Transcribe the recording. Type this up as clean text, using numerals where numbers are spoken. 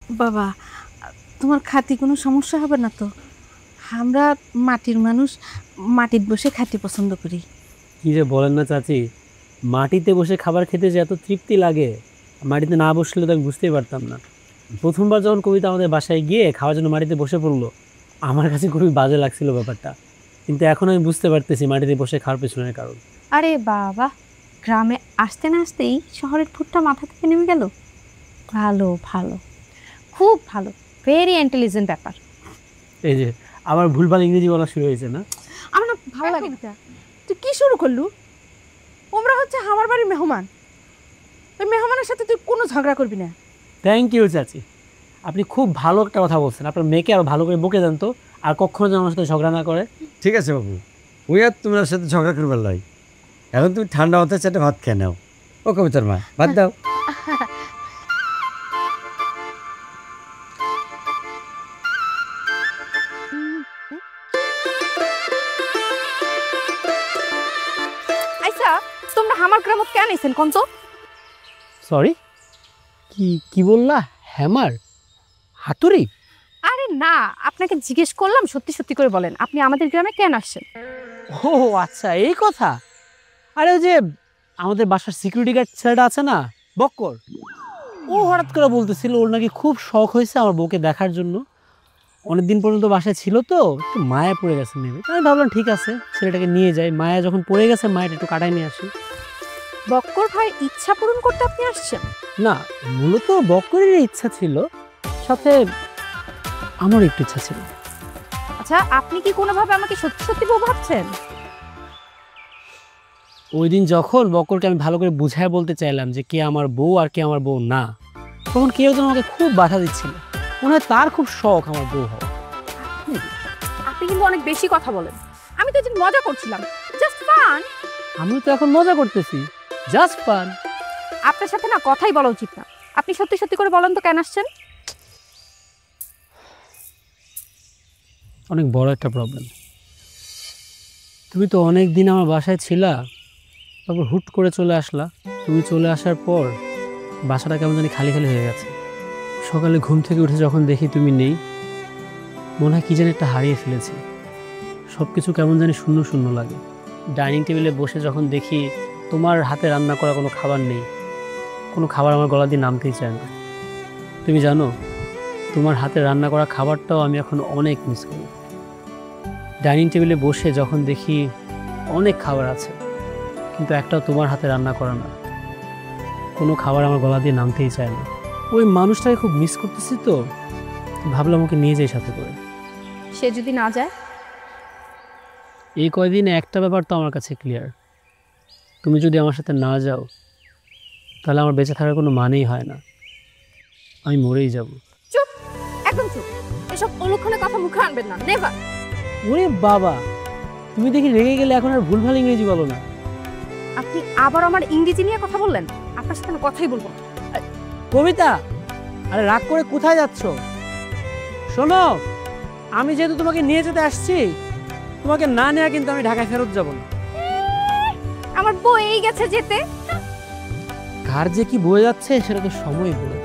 বাবা, তোমার খাতি কোনো সমস্যা হবে না তো? আমরা মাটির মানুষ, মাটির বসে খাতি পছন্দ করি। কি যে বলেন না চাচি, মাটিতে বসে খাবার খেতে যে এত তৃপ্তি লাগে, মাটিতে না বসলে তো আমি বুঝতেই পারতাম না। প্রথমবার যখন কবিতা আমাদের বাসায় গিয়ে খাওয়ার জন্য মাটিতে বসে পড়লো, আমার কাছে খুবই বাজে লাগছিল ব্যাপারটা, কিন্তু এখন আমি বুঝতে পারতেছি মাটিতে বসে খাওয়ার পেছনের কারণ। আরে বাবা, গ্রামে আসতে না আসতেই শহরের ফুটটা মাথা থেকে নেমে গেল। ভালো ভালো, খুব ভালো, ভেরি ইন্টেলিজেন্ট ব্যাপার। এই যে আবার ভুলভাল ইংরেজি বলা শুরু হয়েছে না? আমার না ভালো লাগে না। তুই কি শুরু করলু? ওমরা হচ্ছে আমার বাড়ির মেহমান, ওই মেহমানের সাথে তুই কোনো ঝগড়া করবি না। থ্যাংক ইউ চাচি, আপনি খুব ভালো একটা কথা বলছেন। আপনার মেয়েকে আরও ভালো করে বকে দেন তো, আর কখনো যেন আমার সাথে ঝগড়া না করে। ঠিক আছে বাবু, ওই আর তোমার সাথে ঝগড়া করবার লাই। এখন তুমি ঠান্ডা মাথায় চারটে ভাত খেয়ে নাও। ও কবিতার মা, ভাত দাও। আচ্ছা, তোমরা আমার গ্রামত কেন এসেন কোন তো? সরি, কি কি বললা? হ্যামার, হাতুড়ি? আরে না, আপনাকে জিজ্ঞেস করলাম, সত্যি সত্যি করে বলেন আপনি আমাদের গ্রামে কেন আসছেন? ও আচ্ছা, এই কথা। আরে ওই যে আমাদের বাসার সিকিউরিটি গার্ড ছেলেটা আছে না, বক্কর, ও হঠাৎ করে বলতেছিল ওর নাকি খুব শখ হয়েছে আমার বউকে দেখার জন্য। অনেকদিন পর্যন্ত বাসায় ছিল তো, একটু মায়া পড়ে গেছে মেয়ে। আমি ভাবলাম ঠিক আছে, ছেলেটাকে নিয়ে যাই। মায়া যখন পড়ে গেছে, মায়ের একটু কাটায় নিয়ে আসি। বক্কর ভাই ইচ্ছা পূরণ করতে আপনি আসছেন? না, মূলত বক্করের ইচ্ছা ছিল, সাথে আমার একটু ইচ্ছা ছিল। আচ্ছা, আপনি কি কোনোভাবে আমাকে সত্যি সত্যি বউ ভাবছেন? ওই দিন যখন বক্করকে আমি ভালো করে বুঝায় বলতে চাইলাম যে কে আমার বউ আর কে আমার বউ না, তখন কেউ যেন আমাকে খুব বাধা দিচ্ছিল। মনে হয় তার খুব শখ আমার বউ হওয়া। আপনি কিন্তু অনেক বেশি কথা বলেন। আমি তো just মজা করছিলাম, জাস্ট ফান। আমিও তো এখন মজা করতেছি, জাস্ট ফান। আপনার সাথে না কথাই বলা উচিত না। আপনি সত্যি সত্যি করে বলেন তো কেন আসছেন? অনেক বড় একটা প্রবলেম। তুমি তো অনেক দিন আমার বাসায় ছিলা, তারপর হুট করে চলে আসলা। তুমি চলে আসার পর বাসাটা কেমন জানি খালি খালি হয়ে গেছে। সকালে ঘুম থেকে উঠে যখন দেখি তুমি নেই, মনে হয় কি যেন একটা হারিয়ে ফেলেছি। সব কিছু কেমন জানি শূন্য শূন্য লাগে। ডাইনিং টেবিলে বসে যখন দেখি তোমার হাতে রান্না করা কোনো খাবার নেই, কোনো খাবার আমার গলা দিয়ে নামতেই চায় না। তুমি জানো, তোমার হাতে রান্না করা খাবারটাও আমি এখন অনেক মিস করি। ডাইনিং টেবিলে বসে যখন দেখি অনেক খাবার আছে, কিন্তু একটাও তোমার হাতে রান্না করা না, কোনো খাবার আমার গলা দিয়ে নামতেই চায় না। ওই মানুষটাকে খুব মিস করতেছি, তো ভাবলাম ওকে নিয়ে যাই সাথে করে। সে যদি না যায়? এই কয়দিনে একটা ব্যাপার তো আমার কাছে ক্লিয়ার, তুমি যদি আমার সাথে না যাও তাহলে আমার বেঁচে থাকার কোনো মানেই হয় না, আমি মরেই যাব। চুপ, একদম চুপ। এসব অলক্ষণে কথা মুখে আনবেন না, নেভার। ওরে বাবা, তুমি দেখি রেগে গেলে এখন আর ভুলভাল ইংরেজি বলো না। আপনি আবার আমার ইংরেজি নিয়ে কথা বললেন? আপনার সাথে আমি কথাই বলবো না। কবিতা, আরে রাগ করে কোথায় যাচ্ছ? শোনো, আমি যেহেতু তোমাকে নিয়ে যেতে আসছি, তোমাকে না নেওয়া কিন্তু আমি ঢাকায় ফেরত যাব না। আমার বউ এই গেছে যেতে। কার যে কি বয়ে যাচ্ছে সেটা তো সময় বলে